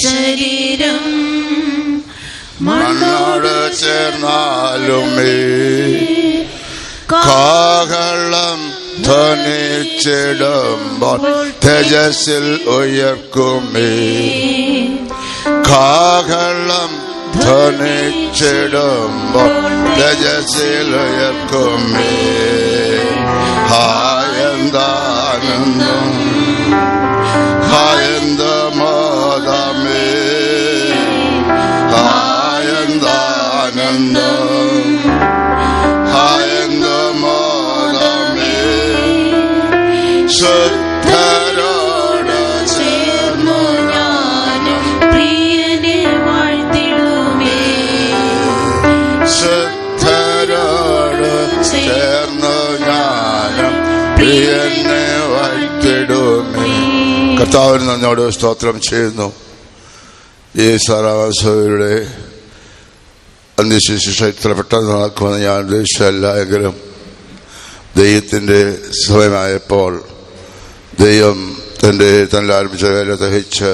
ശരീരം മണ്ണോട് ചേർന്നാലുമേ കാഹളം ധ്വനിച്ചിടുമ്പോൾ തേജസ്സിൽ ഉയർക്കുമേ. കാഹളം ധ്വനിച്ചിടുമ്പോൾ തേജസ്സിൽ ഉയർക്കുമേ. ഹായന്താനന്ദം ഹായന്തമോദമേ ഹായന്താനന്ദം ഹായന്തമോദമേ. ശുദ്ധരോട് ചേർന്നു ഞാനും പ്രിയനെ വാഴ്ത്തിടുമേ. ശുദ്ധരോട് ചേർന്നു ഞാനും പ്രിയനെ വാഴ്ത്തിടുമേ. കർത്താവിന് നന്ദിയോട് സ്തോത്രം ചെയ്യുന്നു. ഈ സാറാവാസയുടെ അന്ത്യശുശ്രൂഷ ഇത്ര പെട്ടെന്ന് നടക്കുമെന്ന് ഞാൻ ഉദ്ദേശിച്ചല്ല. എങ്കിലും ദൈവത്തിൻ്റെ സമയമായപ്പോൾ ദൈവം തന്നെ ആരംഭിച്ച വേല ദഹിച്ച്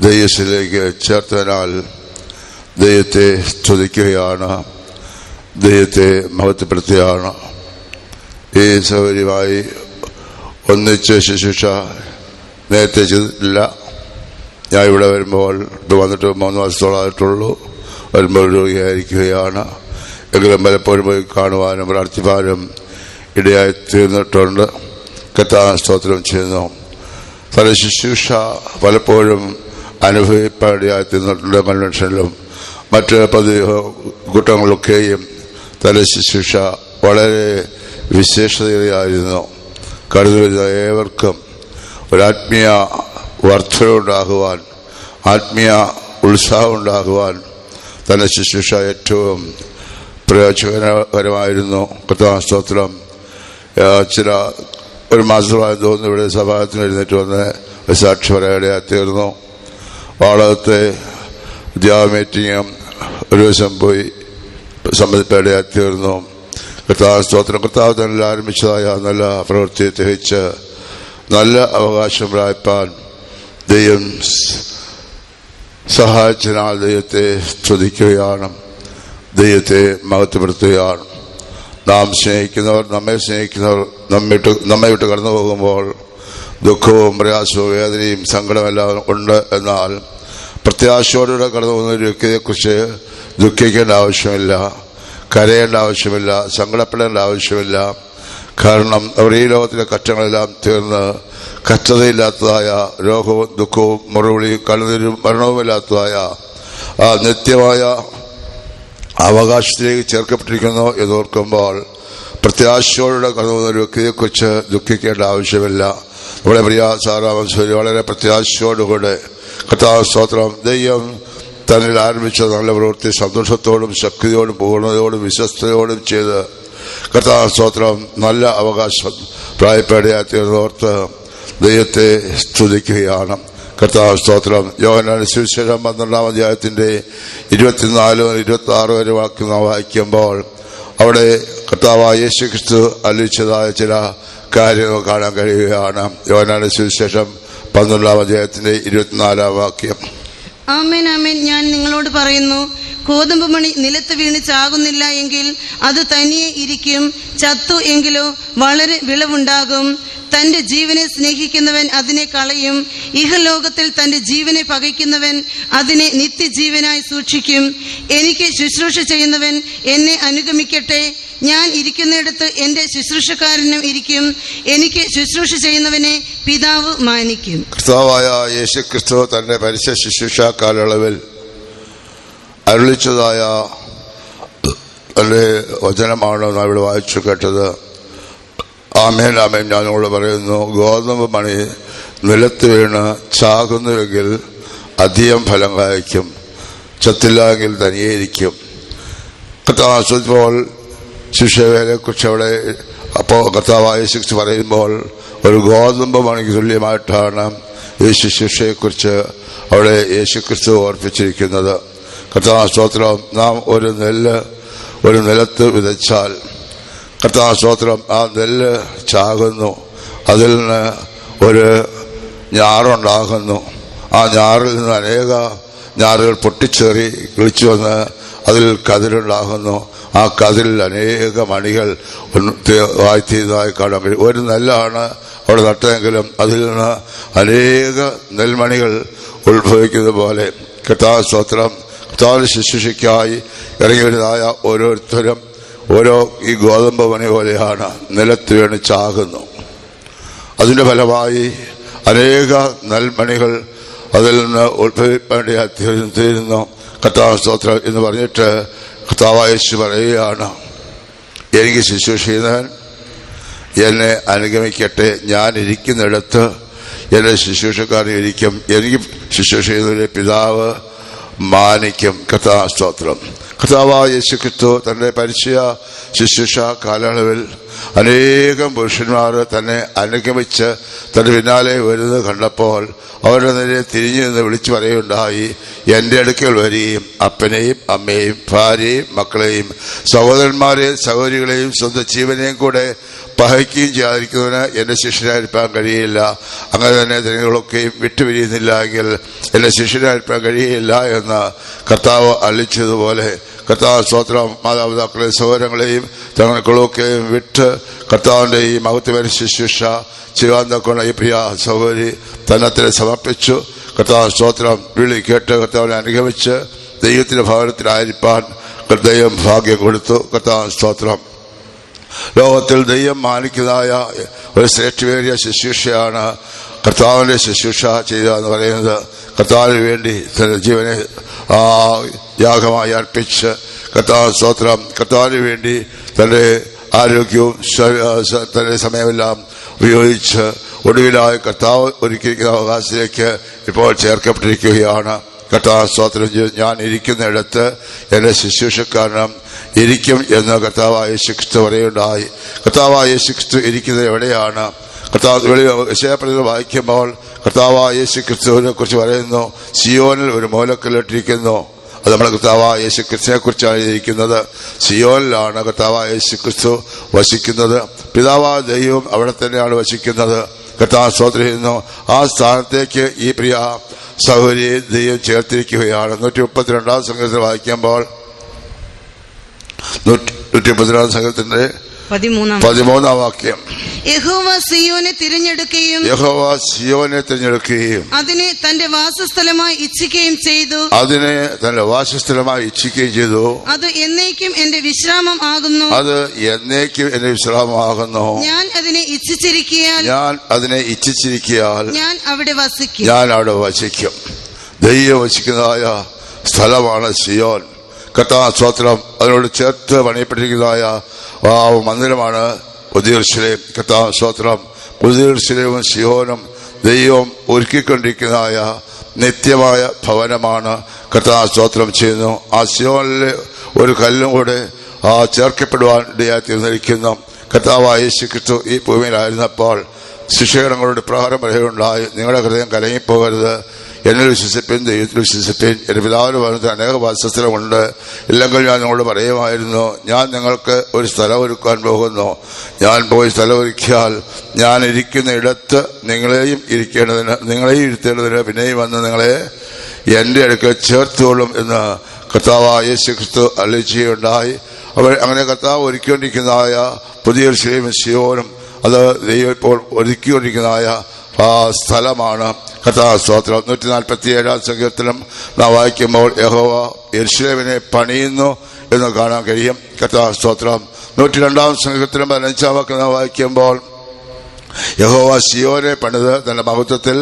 ദൈവത്തിലേക്ക് ചേർത്തതിനാൽ ദൈവത്തെ സ്തുതിക്കുകയാണ്, ദൈവത്തെ മഹത്വപ്പെടുത്തുകയാണ്. ഈ സൗകര്യമായി ഒന്നിച്ച് ശുശ്രൂഷ നേരത്തെ ചെയ്തിട്ടില്ല. ഞാൻ ഇവിടെ വരുമ്പോൾ ഇത് വന്നിട്ട് 3 മാസത്തോളമായിട്ടുള്ളൂ. വരുമ്പോൾ രോഗിയായിരിക്കുകയാണ്. എങ്കിലും പലപ്പോഴും പോയി കാണുവാനും പ്രാർത്ഥിപ്പാനും ഇടയായി തീർന്നിട്ടുണ്ട്. കർത്താവിന് സ്തോത്രം ചെയ്യുന്നു. പല ശുശ്രൂഷ പലപ്പോഴും അനുഭവിപ്പാടിയായി തീർന്നിട്ടുണ്ട്. കൺവെൻഷനിലും മറ്റ് കൂട്ടങ്ങളൊക്കെയും തല ശുശ്രൂഷ വളരെ വിശേഷതയായിരുന്നു. കടന്നു വരുന്ന ഏവർക്കും ഒരാത്മീയ വർധന ഉണ്ടാകുവാൻ, ആത്മീയ ഉത്സാഹം ഉണ്ടാകുവാൻ തന്നെ ശുശ്രൂഷ ഏറ്റവും പ്രയോജനകരമായിരുന്നു. കർത്താവിന് സ്തോത്രം. ചില ഒരു മാസമായി തോന്നുന്നു ഇവിടെ സഭാഗത്തിന് എഴുന്നേറ്റ് വന്ന് സാക്ഷി പറയാനിടയായി തീർന്നു. വാളകത്തെ മീറ്റിങ്ങും ഒരു ദിവസം പോയി സംബന്ധിപ്പിടയായി തീർന്നു. കർത്താവിന് സ്തോത്രം. കർത്താവ് തന്നെ ആരംഭിച്ചതായ നല്ല പ്രവൃത്തിയെ തികച്ച് നല്ല അവകാശം പ്രാപിപ്പാൻ ദൈവം സഹായിച്ചതിനാൽ ദൈവത്തെ സ്തുതിക്കുകയാണ്, ദൈവത്തെ മഹത്വപ്പെടുത്തുകയാണ്. നാം സ്നേഹിക്കുന്നവർ, നമ്മെ സ്നേഹിക്കുന്നവർ നമ്മെ വിട്ട് കടന്നു പോകുമ്പോൾ ദുഃഖവും പ്രയാസവും വേദനയും സങ്കടമെല്ലാം ഉണ്ട്. എന്നാൽ പ്രത്യാശയോടുകൂടെ കടന്നു പോകുന്ന ഒരു വ്യക്തിയെക്കുറിച്ച് ദുഃഖിക്കേണ്ട ആവശ്യമില്ല, കരയേണ്ട ആവശ്യമില്ല, സങ്കടപ്പെടേണ്ട ആവശ്യമില്ല. കാരണം അവർ ഈ ലോകത്തിലെ കഷ്ടങ്ങളെല്ലാം തീർന്ന് കഷ്ടതയില്ലാത്തതായ രോഗവും ദുഃഖവും മുറിവിളിയും കണ്ണുനീരും മരണവുമില്ലാത്തതായ ആ നിത്യമായ അവകാശത്തിലേക്ക് ചേർക്കപ്പെട്ടിരിക്കുന്നു എന്നോർക്കുമ്പോൾ പ്രത്യാശയോടെ കടന്നു പോകുന്ന ഒരു വ്യക്തിയെക്കുറിച്ച് ദുഃഖിക്കേണ്ട ആവശ്യമില്ല. നമ്മുടെ പ്രിയ സാറാമൻസൂരി വളരെ പ്രത്യാശയോടുകൂടെ കർത്താവ് സ്തോത്രം ദൈവം തന്നിൽ ആരംഭിച്ച നല്ല പ്രവൃത്തി സന്തോഷത്തോടും ശക്തിയോടും പൂർണ്ണതയോടും വിശ്വസ്തയോടും ചെയ്ത് കർത്താവ് സ്തോത്രം നല്ല അവകാശം പ്രായപ്പെടുകയെന്നോർത്ത് ദൈവത്തെ സ്തുതിക്കുകയാണ്. കർത്താവ് സ്തോത്രം. യോഹന്നാന്റെ സുവിശേഷം 12-ാം അധ്യായത്തിന്റെ 24-26 വരെ വായിക്കുമ്പോൾ അവിടെ കർത്താവായ യേശുക്രിസ്തു അറിയിച്ചതായ ചില കാര്യങ്ങൾ കാണാൻ കഴിയുകയാണ്. യോഹന്നാന്റെ സുവിശേഷം 12-ാം അധ്യായത്തിന്റെ 24-ാം വാക്യം. ആമേൻ ആമേൻ, ഞാൻ നിങ്ങളോട് പറയുന്നു, കോതമ്പ് മണി നിലത്ത് വീണ് ചാകുന്നില്ല എങ്കിൽ അത് തനിയെ ഇരിക്കും, ചത്തു എങ്കിലോ വളരെ വിളവുണ്ടാകും. തന്റെ ജീവനെ സ്നേഹിക്കുന്നവൻ അതിനെ കളയും, ഇഹലോകത്തിൽ തന്റെ ജീവനെ പകയ്ക്കുന്നവൻ അതിനെ നിത്യജീവനായി സൂക്ഷിക്കും. എനിക്ക് ശുശ്രൂഷ ചെയ്യുന്നവൻ എന്നെ അനുഗമിക്കട്ടെ. ഞാൻ ഇരിക്കുന്നിടത്ത് എന്റെ ശുശ്രൂഷക്കാരനും ഇരിക്കും. എനിക്ക് ശുശ്രൂഷ ചെയ്യുന്നവനെ പിതാവ് മാനിക്കും. കർത്താവായ യേശുക്രിസ്തു തന്റെ പരിശുദ്ധ ശുശ്രൂഷ കാലയളവിൽ അരുളിച്ചതായ വചനമാണ് നാം ഇവിടെ വായിച്ചു കേട്ടത്. ആമേൻ ആമേൻ, ഞാൻ നിങ്ങളോട് പറയുന്നു, ഗോതമ്പ് മണി നിലത്ത് വീണ് ചാകുന്നുവെങ്കിൽ അധികം ഫലം കായ്ക്കും, ചത്തില്ല എങ്കിൽ തനിയേയിരിക്കും. കർത്താവ് ആസ്വദിച്ചപ്പോൾ ശിഷ്യവേലയെക്കുറിച്ച് അവിടെ അപ്പോൾ കർത്താവായ യേശു പറയുമ്പോൾ ഒരു ഗോതമ്പ് മണിക്ക് തുല്യമായിട്ടാണ് ഈ ശുശ്രൂഷയെക്കുറിച്ച് അവിടെ യേശുക്രിസ്തു ഓർപ്പിച്ചിരിക്കുന്നത്. കർത്താവ് സ്തോത്രം, നാം ഒരു നിലത്ത് വിതച്ചാൽ കർത്താവ് സ്തോത്രം ആ നെല്ല് ചാകുന്നു, അതിൽ നിന്ന് ഒരു ഞാറുണ്ടാകുന്നു. ആ ഞാറിൽ നിന്ന് അനേക ഞാറുകൾ പൊട്ടിച്ചേറി കിളിച്ചു വന്ന് അതിൽ കതിരുണ്ടാകുന്നു. ആ കതിരിൽ അനേക മണികൾ വായിത്തീയതായി കാണാൻ കഴിയും. ഒരു നെല്ലാണ് അവിടെ നട്ടതെങ്കിലും അതിൽ നിന്ന് അനേക നെൽമണികൾ ഉത്ഭവിക്കുന്നത് പോലെ കർത്താവ് സ്തോത്രം, കർത്താവിന്റെ ശുശ്രൂഷയ്ക്കായി ഇറങ്ങി വരുന്നതായ ഓരോരുത്തരും ഓരോ ഈ ഗോതമ്പ് മണി പോലെയാണ് നിലത്ത് വീണ് ചാകുന്നു. അതിന്റെ ഫലമായി അനേക നെൽമണികൾ അതിൽ നിന്ന് ഉത്ഭവിക്കേണ്ടിയായി തീരുന്നു. കർത്താവ് സ്തോത്രം എന്ന് പറഞ്ഞിട്ട് കർത്താവായ യേശു പറയുകയാണ്, എനിക്ക് ശുശ്രൂഷ ചെയ്യുന്നവൻ എന്നെ അനുഗമിക്കട്ടെ, ഞാൻ ഇരിക്കുന്നിടത്ത് എന്റെ ശുശ്രൂഷക്കാരൻ ഇരിക്കും, എനിക്ക് ശുശ്രൂഷ ചെയ്യുന്നവരെ പിതാവ് മാനിക്കും. കർത്താവ് സ്തോത്രം. കർത്താവായ യേശുക്രിസ്തു തന്റെ പരിചയ ശുശ്രൂഷ കാലയളവിൽ അനേകം പുരുഷന്മാർ തന്നെ അനുഗമിച്ച് തന്റെ പിന്നാലെ വരുന്നത് കണ്ടപ്പോൾ അവരുടെ നേരെ തിരിഞ്ഞു നിന്ന് വിളിച്ചു പറയുകയുണ്ടായി, എന്റെ അടുക്കൽ വരികയും അപ്പനെയും അമ്മയെയും ഭാര്യയും മക്കളെയും സഹോദരന്മാരെയും സഹോദരികളെയും സ്വന്തം ജീവനെയും കൂടെ പകയ്ക്കുകയും ചെയ്യാതിരിക്കുന്നതിന് എന്റെ ശിഷ്യനായിരിക്കാൻ കഴിയില്ല. അങ്ങനെ തന്നെ ജനങ്ങളൊക്കെയും വിട്ടുപിരിയുന്നില്ല എങ്കിൽ എന്റെ ശിഷ്യനായിരിക്കാൻ കഴിയില്ല എന്ന് കർത്താവ് അളിച്ചതുപോലെ കർത്താവ് സ്തോത്രം, മാതാപിതാക്കളെയും സഹോദരങ്ങളെയും തങ്ങളൊക്കെയും വിട്ട് കർത്താവിന്റെ ഈ മഹത്വപര ശുശ്രൂഷ ചെയ്യാൻ തക്കൊണ്ട് ഈ പ്രിയ സഹോദരി തന്നെ സമർപ്പിച്ചു. കർത്താവ് സ്തോത്രം വിളി കേട്ട് കർത്താവിനെ അനുഗമിച്ച് ദൈവത്തിന്റെ ഭവനത്തിലായിരിക്കാൻ ദൈവം ഭാഗ്യം കൊടുത്തു. കർത്താവ് സ്തോത്രം. ലോകത്തിൽ ദൈവം മാനിക്കുന്നതായ ഒരു ശ്രേഷ്ഠമേറിയ ശുശ്രൂഷയാണ് കർത്താവിന്റെ ശുശ്രൂഷ ചെയ്യുക എന്ന് പറയുന്നത്. കർത്താവിന് വേണ്ടി തന്റെ ജീവനെ യാഗമായി അർപ്പിച്ച് കർത്താവ് സ്തോത്രം, കർത്താവിന് വേണ്ടി തന്റെ ആരോഗ്യവും തന്റെ സമയമെല്ലാം ഉപയോഗിച്ച് ഒടുവിലായി കർത്താവ് ഒരുക്കിയിരിക്കുന്ന അവകാശത്തിലേക്ക് ഇപ്പോൾ ചേർക്കപ്പെട്ടിരിക്കുകയാണ്. കർത്താവ് സ്തോത്രം. ഞാൻ ഇരിക്കുന്നിടത്ത് എന്റെ ശുശ്രൂഷക്കാരനും ഇരിക്കും എന്ന് കർത്താവായ യേശുക്രിസ്തു പറയുകയുണ്ടായി. കർത്താവായ യേശുക്രിസ്തു ഇരിക്കുന്നത് എവിടെയാണ്? കർത്താവ് യെശയ്യാപ്രവചനം വായിക്കുമ്പോൾ കർത്താവായ യേശുക്രിസ്തുവിനെ കുറിച്ച് പറയുന്നു, സിയോനിൽ ഒരു മൂലക്കല്ലിട്ടിരിക്കുന്നു. അത് നമ്മുടെ കർത്താവായ യേശുക്രിസ്തുവിനെ കുറിച്ചാണ് ഇരിക്കുന്നത്. സിയോനിലാണ് കർത്താവായ യേശുക്രിസ്തു വസിക്കുന്നത്. പിതാവായ ദൈവം അവിടെ തന്നെയാണ് വസിക്കുന്നത്. കർത്താവ് സ്തോത്രം ചെയ്യുന്നു. ആ സ്ഥാനത്തേക്ക് ഈ പ്രിയ സഹോദരിയെ ദൈവം ചേർത്തിരിക്കുകയാണ്. 132 സംഘത്തിൽ വായിക്കുമ്പോൾ 132 സംഘത്തിന്റെ 13 വാക്യം, യഹോവ സിയോനെ തിരഞ്ഞെടുക്കുകയും അതിനെ തന്റെ വാസസ്ഥലമായി ഇച്ഛിക്കുകയും ചെയ്തു. അത് എന്നേക്കും എന്റെ വിശ്രാമം ആകുന്നു. ഞാൻ അതിനെ ഇച്ഛിച്ചിരിക്കയാൽ ഞാൻ അവിടെ വസിക്കും. ദൈവം വസിക്കുന്നതായ സ്ഥലമാണ് സിയോൻ. കർത്താവ് സ്തോത്രം. അതിനോട് ചേർത്ത് പണിയപ്പെട്ടിരിക്കുന്നതായ മന്ദിരമാണ് പുതിയ യെരൂശലേം. കർത്താവ് സ്തോത്രം. പുതിയ യെരൂശലേമും സിയോനും ദൈവം ഒരുക്കിക്കൊണ്ടിരിക്കുന്നതായ നിത്യമായ ഭവനമാണ്. കർത്താവ് സ്തോത്രം ചെയ്യുന്നു. ആ സിയോനിലെ ഒരു കല്ലും കൂടെ ചേർക്കപ്പെടുവാൻ ഇടയായി തീർന്നിരിക്കുന്നു. കർത്താവായ യേശുക്രിസ്തു ഈ ഭൂമിയിലായിരുന്നപ്പോൾ ശിഷ്യഗണങ്ങളോട് പ്രകാരം പറയുകയുണ്ടായി, നിങ്ങളുടെ ഹൃദയം കലങ്ങിപ്പോകരുത്, എന്നിൽ വിശ്വസിപ്പിൻ, ദൈവത്തിൽ വിശ്വസിപ്പിൻ. എന്റെ പിതാവിന്റെ ഭവനത്തിൽ അനേക വാസസ്ഥലമുണ്ട്. ഇല്ലെങ്കിൽ ഞാൻ നിങ്ങളോട് പറയുമായിരുന്നു, ഞാൻ നിങ്ങൾക്ക് ഒരു സ്ഥലം ഒരുക്കാൻ പോകുന്നു. ഞാൻ പോയി സ്ഥലം ഒരുക്കിയാൽ ഞാൻ ഇരിക്കുന്ന ഇടത്ത് നിങ്ങളെയും ഇരുത്തേണ്ടതിന് പിന്നെയും വന്ന് നിങ്ങളെ എന്റെ അടുക്കൽ ചേർത്തുകൊള്ളും എന്ന് കർത്താവായ യേശുക്രിസ്തു അരുളിച്ചെയ്യുകയുണ്ടായി. അങ്ങനെ കർത്താവ് ഒരുക്കിക്കൊണ്ടിരിക്കുന്നതായ പുതിയ യെരൂശലേമും സിയോനും അത് ദൈവം ഇപ്പോൾ ഒരുക്കിക്കൊണ്ടിരിക്കുന്നതായ സ്ഥലമാണ്. കർത്താവ് സ്തോത്രം. 147 സങ്കീർത്തനം നാം വായിക്കുമ്പോൾ യഹോവ യെരൂശലേമിനെ പണിയുന്നു എന്ന് കാണാൻ കഴിയും. കർത്താവ് സ്തോത്രം. 102 സങ്കീർത്തനം 15 വാക്യം നാം വായിക്കുമ്പോൾ യഹോവ സിയോനെ പണിത് തന്റെ മഹത്വത്തിൽ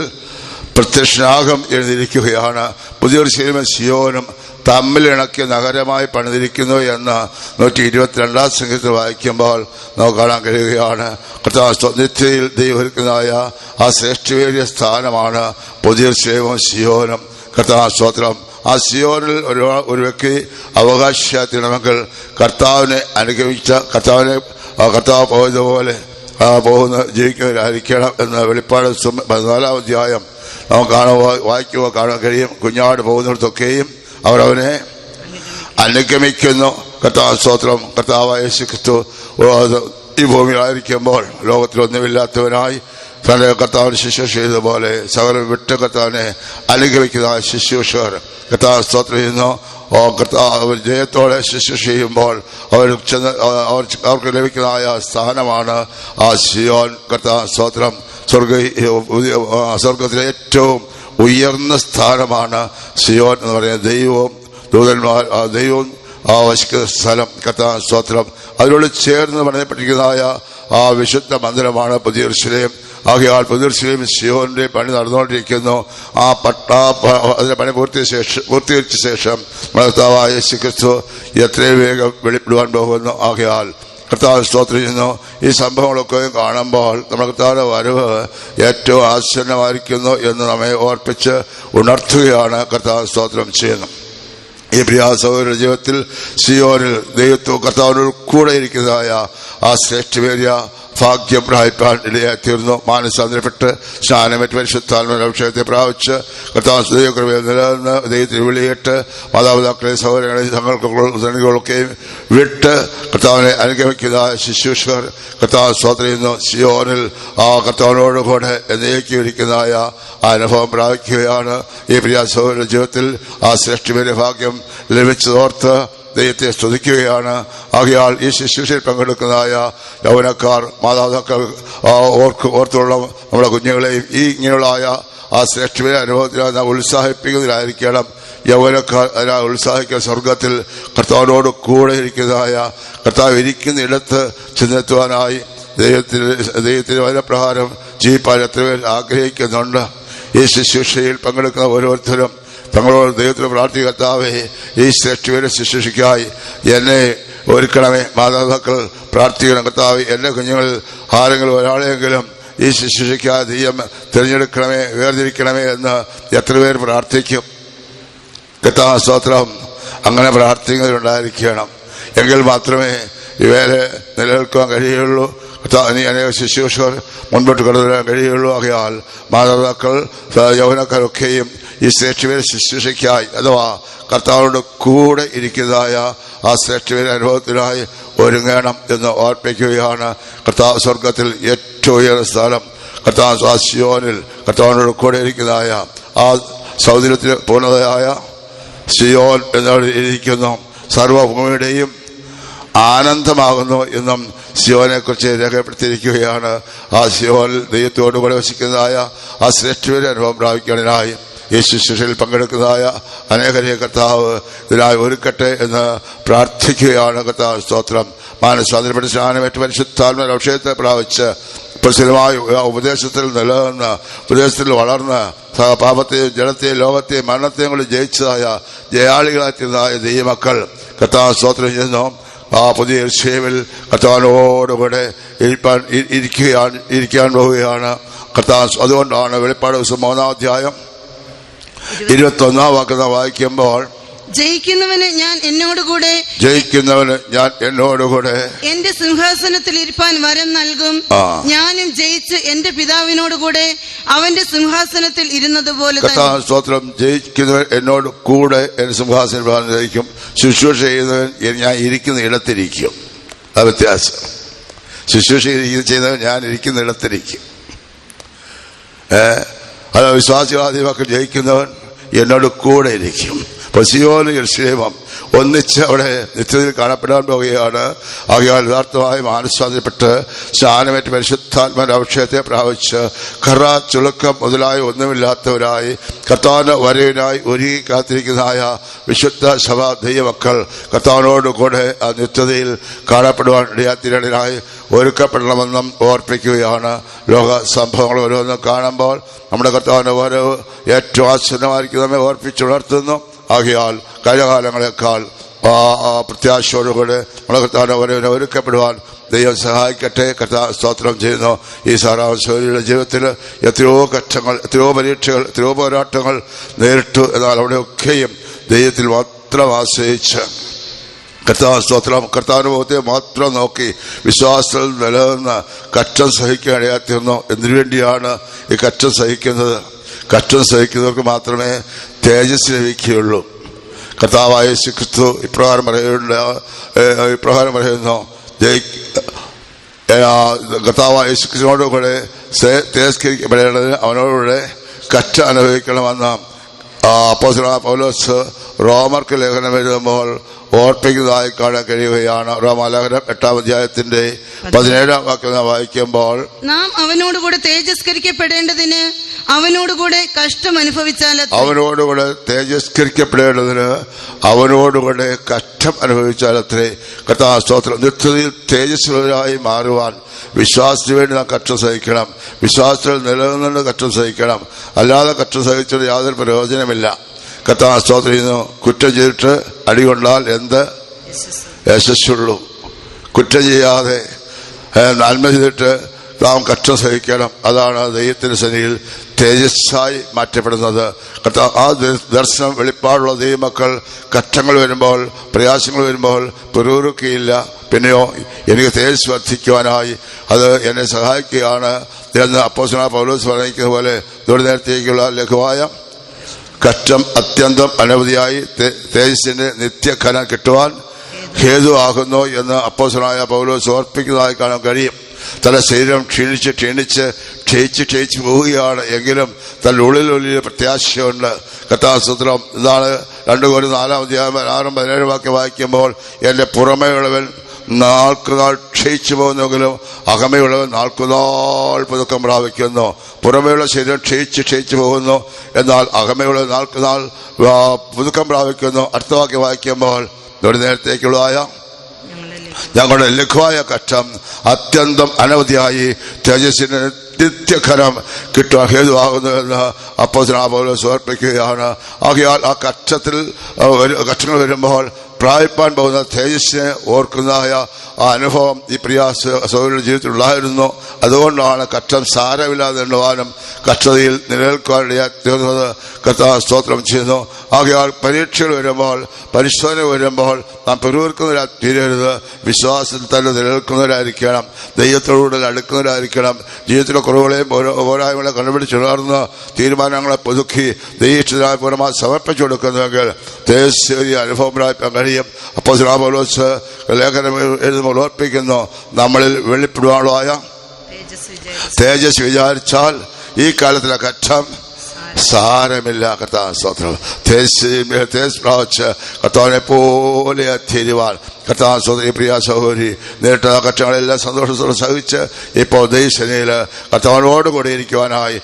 പ്രത്യക്ഷനാകും എഴുതിയിരിക്കുകയാണ്. പുതിയ യെരൂശലേമും സിയോനും തമ്മിലിണക്കിയ നഗരമായി പണിതിരിക്കുന്നു എന്ന് 122 സംഘത്തിൽ വായിക്കുമ്പോൾ നമുക്ക് കാണാൻ കഴിയുകയാണ്. കർത്താവ് നിത്യയിൽ ദൈവമായ ആ ശ്രേഷ്ഠവേറിയ സ്ഥാനമാണ് പുതിയ യെരൂശലേമും സിയോനും. കർത്താവ് സ്തോത്രം. ആ സിയോനിൽ ഒരു വ്യക്തി അവകാശിയായി തീരണമെങ്കിൽ കർത്താവിനെ അനുഗമിച്ച, കർത്താവിനെ കർത്താവ് പോയതുപോലെ ജീവിക്കുന്നവരായിരിക്കണം എന്ന് വെളിപ്പാട് 14-ാം അധ്യായം നമുക്ക് വായിക്കുവാൻ കാണാൻ കഴിയും. കുഞ്ഞാട് പോകുന്നിടത്തൊക്കെയും അവരവനെ അനുഗമിക്കുന്നു. കർത്താവ് സ്തോത്രം. കർത്താവായ യേശു ക്രിസ്തു ഈ ഭൂമിയിലായിരിക്കുമ്പോൾ ലോകത്തിലൊന്നുമില്ലാത്തവനായി തന്റെ കർത്താവിന് ശുശ്രൂഷ ചെയ്തതുപോലെ സകലം വിട്ട് കർത്താവിനെ അനുഗമിക്കുന്ന ശുശ്രൂഷകർ കർത്താവ് സ്തോത്രം ചെയ്യുന്നു. കർത്താവ് ജയത്തോടെ ശുശ്രൂഷ ചെയ്യുമ്പോൾ അവർക്ക് ലഭിക്കുന്നതായ സ്ഥാനമാണ് ആ സിയോൻ. കർത്താവ് സ്തോത്രം. സ്വർഗത്തിലെ ഏറ്റവും ഉയർന്ന സ്ഥാനമാണ് സിയോൻ എന്ന് പറയുന്നത്. ദൈവവും ദൂതന്മാർ ദൈവവും വസിക്കുന്ന സ്ഥലം. കർത്താവ് സ്തോത്രം. അതിനോട് ചേർന്ന് പണിയപ്പെട്ടിരിക്കുന്നതായ ആ വിശുദ്ധ മന്ദിരമാണ് പുതിയ യെരൂശലേം. ആകയാൽ പുതിയ യെരൂശലേം സിയോന്റെ പണി നടന്നുകൊണ്ടിരിക്കുന്നു. അതിന്റെ പണി പൂർത്തീകരിച്ച ശേഷം കർത്താവായ യേശു ക്രിസ്തു എത്രയും വേഗം വെളിപ്പെടുവാൻ പോകുന്നു. ആകയാൽ കർത്താവ് സ്തോത്രം ചെയ്യുന്നു. ഈ സംഭവങ്ങളൊക്കെ കാണുമ്പോൾ നമ്മുടെ കർത്താവിന്റെ വരവ് ഏറ്റവും ആസന്നമായിരിക്കുന്നു എന്ന് നമ്മെ ഓർപ്പിച്ച് ഉണർത്തുകയാണ് കർത്താവ് സ്തോത്രം ചെയ്യുന്നു. ഈ പ്രിയ സഹോദരന്റെ ജീവിതത്തിൽ സിയോനിൽ ദൈവത്വം കർത്താവിനോട് കൂടെ ഇരിക്കുന്നതായ ആ ശ്രേഷ്ഠമേറിയ ഭാഗ്യം പ്രാപിപ്പാൻ ഇടയായി തീർന്നു. മാനസാന്തരപ്പെട്ട് സ്നാനമേറ്റ് പരിശുദ്ധാത്മാവിന്റെ അഭിഷേകത്തെ പ്രാപിച്ച് കർത്താവ് ദൈവകൃപയിൽ നിലനിന്ന് ദൈവത്തിന് വിളിയിട്ട് മാതാപിതാക്കളെ സഹോദരങ്ങളെ തങ്ങൾക്കൊക്കെയും വിട്ട് കർത്താവിനെ അനുഗമിക്കുന്ന ശുശ്രൂഷകർ കർത്താവ് സ്തോത്രം ചെയ്യുന്നു. സിയോനിൽ ആ കർത്താവിനോട് കൂടെ എന്നേക്കും ഇരിക്കുന്നതായ ആ അനുഭവം പ്രാപിക്കുകയാണ്. ഈ പ്രിയ സഹോദരന്റെ ജീവിതത്തിൽ ആ ശ്രേഷ്ഠമേറിയ ഭാഗ്യം ലഭിച്ചതോർത്ത് ദൈവത്തെ സ്തുതിക്കുകയാണ്. ആകയാൽ ഈ ശുശ്രൂഷയിൽ പങ്കെടുക്കുന്നതായ യൗവനക്കാർ മാതാപിതാക്കൾ ഓർത്തുള്ള നമ്മുടെ കുഞ്ഞുങ്ങളെയും ഈ ഇങ്ങനെയുള്ള ആ ശ്രേഷ്ഠമായ അനുഭവത്തിൽ ഉത്സാഹിപ്പിക്കുന്നതിലായിരിക്കണം യൗവനക്കാർ. ഉത്സാഹിക്കുന്ന സ്വർഗത്തിൽ കർത്താവിനോട് കൂടെ ഇരിക്കുന്നതായ കർത്താവ് ഇരിക്കുന്ന ഇടത്ത് ചെന്നെത്തുവാനായി ദൈവത്തിന്റെ വചനപ്രകാരം ജീവിപ്പാൻ എത്ര പേർ ആഗ്രഹിക്കുന്നുണ്ട്. ഈ ശുശ്രൂഷയിൽ പങ്കെടുക്കുന്ന ഓരോരുത്തരും തങ്ങളോട് ദൈവത്തിന് പ്രാർത്ഥിക്കുക, കർത്താവേ ഈ ശ്രേഷ്ഠയുടെ ശുശ്രൂഷയ്ക്കായി എന്നെ ഒരുക്കണമേ. മാതാപിതാക്കൾ പ്രാർത്ഥിക്കണം, കർത്താവ് എൻ്റെ കുഞ്ഞുങ്ങളിൽ ആരെങ്കിലും ഒരാളെങ്കിലും ഈ ശുശ്രൂഷയ്ക്കായി ദൈവം തിരഞ്ഞെടുക്കണമേ, വേർതിരിക്കണമേ എന്ന് എത്ര പേർ പ്രാർത്ഥിക്കും. കർത്താവ് സ്തോത്രം. അങ്ങനെ പ്രാർത്ഥിക്കുന്നവരുണ്ടായിരിക്കണം. എങ്കിൽ മാത്രമേ ഇവരെ നിലനിൽക്കാൻ കഴിയുള്ളൂ. നീ അനേക ശുശ്രൂഷകർ മുൻപോട്ട് കൊണ്ടുവരാൻ കഴിയുള്ളൂ. ആകയാൽ മാതാപിതാക്കൾ യൗവനക്കാരൊക്കെയും ഈ ശ്രേഷ്ഠയുടെ ശുശ്രൂഷയ്ക്കായി അഥവാ കർത്താവിനോട് കൂടെ ഇരിക്കുന്നതായ ആ ശ്രേഷ്ഠയുടെ അനുഭവത്തിനായി ഒരുങ്ങണം എന്ന് ഓർപ്പിക്കുകയാണ്. കർത്താവ് സ്വർഗത്തിൽ ഏറ്റവും ഉയർന്ന സ്ഥലം കർത്താവ് സിയോനിൽ കർത്താവിനോട് കൂടെ ഇരിക്കുന്നതായ ആ സൗന്ദര്യത്തിൽ പൂർണ്ണതയായ സിയോൻ എന്നവിടെ ഇരിക്കുന്നു. സർവഭൂമിയുടെയും ആനന്ദമാകുന്നു എന്നും സിയോനെ കുറിച്ച് രേഖപ്പെടുത്തിയിരിക്കുകയാണ്. ആ സിയോനിൽ ദൈവത്തോടു കൂടെ വസിക്കുന്നതായ ആ ശ്രേഷ്ഠയുടെ അനുഭവം പ്രാപിക്കുന്നതിനായി ഈ ശുശ്രൂഷയിൽ പങ്കെടുക്കുന്നതായ അനേകരെ കർത്താവ് ഇതിനായി ഒരുക്കട്ടെ എന്ന് പ്രാർത്ഥിക്കുകയാണ്. കർത്താവ് സ്തോത്രം. മാനസാന്തരപ്പെട്ട് സ്നാനമേറ്റ് പരിശുദ്ധാത്മാവിന്റെ അഭിഷേകത്തെ പ്രാപിച്ച് പ്രസിദ്ധമായ ഉപദേശത്തിൽ നിലനിന്ന് ഉപദേശത്തിൽ വളർന്ന് പാപത്തെയും ജലത്തെയും ലോകത്തെയും മരണത്തെയും കൊണ്ട് ജയിച്ചതായ ജയാളികളായിരുന്നതായ ദൈവമക്കൾ കർത്താവ് സ്തോത്രം ചെയ്യുന്നു. ആ പുതിയ യെരൂശലേമിൽ കർത്താവിനോടുകൂടെ ഇരിക്കാൻ പോവുകയാണ് കർത്താവ്. അതുകൊണ്ടാണ് വെളിപ്പാട് 3-ാം അധ്യായം 21-ാം വാക്യം വായിക്കുമ്പോൾ ജയിക്കുന്നവന് ഞാൻ എന്നോടുകൂടെ എന്റെ സിംഹാസനത്തിൽ ഇരിപ്പാൻ വരം നൽകും. ഞാനും ജയിച്ച് എന്റെ പിതാവിനോടുകൂടെ അവന്റെ സിംഹാസനത്തിൽ ഇരുന്നതുപോലെ സ്തോത്രം. ജയിക്കുന്നവൻ എന്നോട് കൂടെ എന്റെ സിംഹാസനം ജയിക്കും. ശുശ്രൂഷ ചെയ്യുന്നവൻ ഞാൻ ഇരിക്കുന്ന ഇടത്തിരിക്കും. അത് വ്യത്യാസം. ശുശ്രൂഷ ചെയ്യുന്നവൻ ഞാൻ ഇരിക്കുന്ന ഇടത്തിരിക്കും. അത് വിശ്വാസികളാദ്യമൊക്കെ ജയിക്കുന്നവൻ എന്നോട് കൂടെ ഇരിക്കും. സിയോനും യെരൂശലേമും ഒന്നിച്ച് അവിടെ നിത്യതയിൽ കാണപ്പെടാൻ പോവുകയാണ്. ആകയാൽ യഥാർത്ഥമായി മാനസാന്തരപ്പെട്ട് സ്നാനമേറ്റ് പരിശുദ്ധാത്മാവിന്റെ അഭിഷേകത്തെ പ്രാപിച്ച് കറ ചുളുക്കം മുതലായി ഒന്നുമില്ലാത്തവരായി കർത്താവിന്റെ വരവിനായി ഒരുങ്ങി കാത്തിരിക്കുന്നതായ വിശുദ്ധ സഭ ദൈവമക്കൾ കർത്താവിനോട് കൂടെ ആ നിത്യതയിൽ കാണപ്പെടുവാൻ ഇടയാത്തിരനായി ഒരുക്കപ്പെടണമെന്നും ഓർപ്പിക്കുകയാണ്. ലോക സംഭവങ്ങൾ ഓരോന്നും കാണുമ്പോൾ നമ്മുടെ കർത്താവിന്റെ വരവ് ഏറ്റവും ആസന്നമായിരിക്കും നമ്മെ ഓർപ്പിച്ചുണർത്തുന്നു. ആകയാൽ കഴിഞ്ഞകാലങ്ങളെക്കാൾ പ്രത്യാശയോടുകൂടെ നമ്മുടെ കർത്താവിന്റെ വരവിനെ ഒരുക്കപ്പെടുവാൻ ദൈവം സഹായിക്കട്ടെ. കർത്താവ് സ്തോത്രം ചെയ്യുന്നു. ഈ സാറാവശോരിയുടെ ജീവിതത്തിൽ എത്രയോ ഘട്ടങ്ങൾ, എത്രയോ പരീക്ഷകൾ, എത്രയോ പോരാട്ടങ്ങൾ നേരിട്ടു. എന്നാൽ അവിടെയൊക്കെയും ദൈവത്തിൽ മാത്രം ആശ്രയിച്ച് കർത്താവ് സ്തോത്രം. കർത്താവിന്റെ മുഖത്തെ മാത്രം നോക്കി വിശ്വാസത്തിൽ നിലനിന്ന് കഷ്ടം സഹിക്കാൻ ഇടയാത്തിരുന്നു. എന്തിനു വേണ്ടിയാണ് ഈ കഷ്ടം സഹിക്കുന്നത്? കഷ്ടം സഹിക്കുന്നവർക്ക് മാത്രമേ തേജസ് ലഭിക്കുകയുള്ളൂ. കർത്താവായ യേശു ക്രിസ്തു ഇപ്രകാരം പറയുന്നു, കർത്താവായ യേശു ക്രിസ്തുവിനോട് കൂടെ തേജസ്കരിക്കപ്പെടേണ്ടതിന് അവനോടുകൂടെ കഷ്ടം അനുഭവിക്കണമെന്ന് അപ്പോസ്തലനായ പൗലോസ് റോമർക്ക് ലേഖനം എഴുതുമ്പോൾ ഓർപ്പിക്കുന്നതായി കാണാൻ കഴിയുകയാണ്. റോമാലേഖനം 8-ാം അധ്യായത്തിന്റെ 17-ാം വാക്യം വായിക്കുമ്പോൾ, നാം അവനോടുകൂടെ തേജസ്കരിക്കപ്പെടേണ്ടതിന് അവനോടുകൂടെ കഷ്ടം അനുഭവിച്ചാൽ, അവനോടുകൂടെ തേജസ്കരിക്കപ്പെടേണ്ടതിന് അവനോടുകൂടെ കഷ്ടം അനുഭവിച്ചാലത്രേ. കർത്താവ് സ്തോത്രം. നിത്യതയിൽ തേജസ്സുള്ളവരായി മാറുവാൻ വിശ്വാസത്തിന് വേണ്ടി നാം കഷ്ടം സഹിക്കണം. വിശ്വാസത്തിൽ നിലനിന്ന് കഷ്ടം സഹിക്കണം. അല്ലാതെ കഷ്ടം സഹിച്ചിട്ട് യാതൊരു പ്രയോജനമില്ല. കർത്താവ് സ്തോത്രം ചെയ്യുന്നു. കുറ്റം ചെയ്തിട്ട് അടികൊണ്ടാൽ എന്ത് യശസ്സുള്ളൂ? കുറ്റം ചെയ്യാതെ നന്മ ചെയ്തിട്ട് നാം കഷ്ടം സഹിക്കണം. അതാണ് ദൈവത്തിന്റെ സന്നിധിയിൽ തേജസ്സായി മാറ്റപ്പെടുന്നത്. ആ ദർശനം വെളിപ്പാടുള്ള ദൈവമക്കൾ കഷ്ടങ്ങൾ വരുമ്പോൾ, പ്രയാസങ്ങൾ വരുമ്പോൾ പിറുപിറുക്കുകയില്ല. പിന്നെയോ എനിക്ക് തേജസ് വർദ്ധിക്കുവാനായി അത് എന്നെ സഹായിക്കുകയാണ് എന്ന് അപ്പോസ്തലനായ പൗലോസ് പറയുന്നത് പോലെ ദൂരനേരത്തേക്കുള്ള ലഘുവായ കഷ്ടം അത്യന്തം അനവധിയായി തേജസ്സിന്റെ നിത്യഘനം കിട്ടുവാൻ ഹേതുവാകുന്നു എന്ന് അപ്പോസ്തലനായ പൗലോസ് ഓർപ്പിക്കുന്നതായി കാണാൻ കഴിയും. തന്റെ ശരീരം ക്ഷയിച്ച് പോവുകയാണ്. എങ്കിലും തന്റെ ഉള്ളിൽ വലിയ പ്രത്യാശയുണ്ട്. കർത്താവ് സ്തോത്രം. ഇതാണ് 2 കൊരിന്ത്യർ 4-ാം അധ്യായം 6-17 വാക്യം വായിക്കുമ്പോൾ, എന്റെ പുറമേയുള്ളവൻ നാൾക്കുനാൾ ക്ഷയിച്ചു പോകുന്നെങ്കിലും അകമയുള്ളവൻ നാൾക്കുനാൾ പുതുക്കം പ്രാപിക്കുന്നു. പുറമേയുള്ള ശരീരം ക്ഷയിച്ചു പോകുന്നു, എന്നാൽ അകമയുള്ള നാൾക്കുനാൾ പുതുക്കം പ്രാപിക്കുന്നു. അടുത്ത വാക്യം വായിക്കുമ്പോൾ, ഒരു നേരത്തേക്കുള്ളതായ ഞങ്ങളുടെ ലഘുവായ കഷ്ടം അത്യന്തം അനവധിയായി തേജസ്സിന് നിത്യഘനം കിട്ടുവാൻ ഹേതുവാകുന്നു എന്ന് അപ്പോസ്തലനായ പൗലോസ് സമർപ്പിക്കുകയാണ്. ആകയാൽ ആ കഷ്ടങ്ങൾ വരുമ്പോൾ പ്രാപിപ്പാൻ പോകുന്ന തേജസ്സിനെ ഓർക്കുന്നതായ ആ അനുഭവം ഈ പ്രിയ സഹോദരന്റെ ജീവിതത്തിൽ ഉണ്ടായിരുന്നു. അതുകൊണ്ടാണ് കഷ്ടം സാരമില്ലാതെ എണ്ണുവാനും കഷ്ടതയിൽ നിലനിൽക്കുവാനിടയായി തീർന്നത്. കർത്താവ് സ്തോത്രം ചെയ്യുന്നു. ആകയാൽ പരീക്ഷകൾ വരുമ്പോൾ, പരിശോധന വരുമ്പോൾ നാം പിറുപിറുക്കുന്നവരായി തീരരുത്. വിശ്വാസത്തിൽ തന്നെ നിലനിൽക്കുന്നവരായിരിക്കണം. ദൈവത്തോടുകൂടെ അടുക്കുന്നവരായിരിക്കണം. ജീവിതത്തിലെ കുറവുകളെയും പോരായ്മകളെ കണ്ടുപിടിച്ചുണർന്ന് തീരുമാനങ്ങളെ പുതുക്കി ദൈവത്തിനായി പൂർണ്ണമായി സമർപ്പിച്ചു കൊടുക്കുന്നുവെങ്കിൽ തേജസ്സേറിയ അനുഭവം പ്രാപിക്കാൻ കഴിയും. അപ്പോസ്തലനായ പൗലോസ് ലേഖനം എഴുതുമ്പോൾ ഓർപ്പിക്കുന്നു, നമ്മളിൽ വെളിപ്പെടുവാനുള്ളതായ തേജസ് വിചാരിച്ചാൽ ഈ കാലത്തിലെ കഷ്ടം സാരമില്ല. കർത്താവ് സ്തോത്രം. തേജസ് പ്രാപിച്ച് കർത്താവിനെ പോലെ തീരുവാൻ കർത്താവ് സ്തോത്രം. പ്രിയ സഹോദരി, നേരിട്ട കഷ്ടങ്ങളെല്ലാം സന്തോഷത്തോടെ സഹിച്ച് ഇപ്പോൾ ദൈവസേനയിൽ കർത്താവിനോട് കൂടെ ഇരിക്കുവാനായി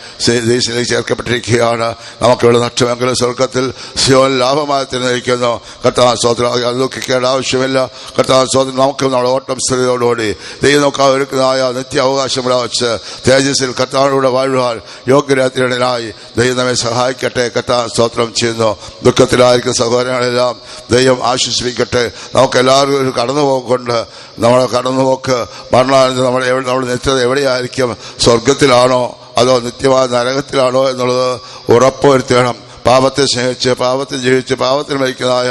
ദൈവസേനയിൽ ചേർക്കപ്പെട്ടിരിക്കുകയാണ്. നമുക്കിവിടെ നഷ്ടമെങ്കിലും സ്വർഗത്തിൽ സിയോൻ ലാഭമായി തിരഞ്ഞെടുക്കുന്നു. കർത്താവ് സ്തോത്രം. അത് ദുഃഖിക്കേണ്ട ആവശ്യമില്ല. കർത്താവ് സ്തോത്രം. നമുക്ക് നമ്മുടെ ഓട്ടം സ്ഥിരതയോടുകൂടി ദൈവം നോക്കാൻ ഒരുക്കുന്നതായ നിത്യ അവകാശം പ്രാപിച്ച് തേജസ്സിൽ കർത്താവിനോട് വാഴുവാൻ യോഗ്യരാത്തിനായി ദൈവം നമ്മെ സഹായിക്കട്ടെ. കർത്താവ് സ്തോത്രം ചെയ്യുന്നു. ദുഃഖത്തിലായിരിക്കുന്ന സഹോദരങ്ങളെല്ലാം ദൈവം ആശ്വസിപ്പിക്കട്ടെ. നമുക്കെല്ലാവരും ഒരു കടന്നുപോക്കുണ്ട്. നമ്മുടെ കടന്നുപോക്ക് മരണാനന്തരം നമ്മുടെ നിത്യത എവിടെയായിരിക്കും? സ്വർഗത്തിലാണോ അതോ നിത്യമായ നരകത്തിലാണോ എന്നുള്ളത് ഉറപ്പുവരുത്തണം. പാപത്തെ സ്നേഹിച്ച് പാപത്തിൽ ജീവിച്ച് പാപത്തിൽ മരിക്കുന്നതായ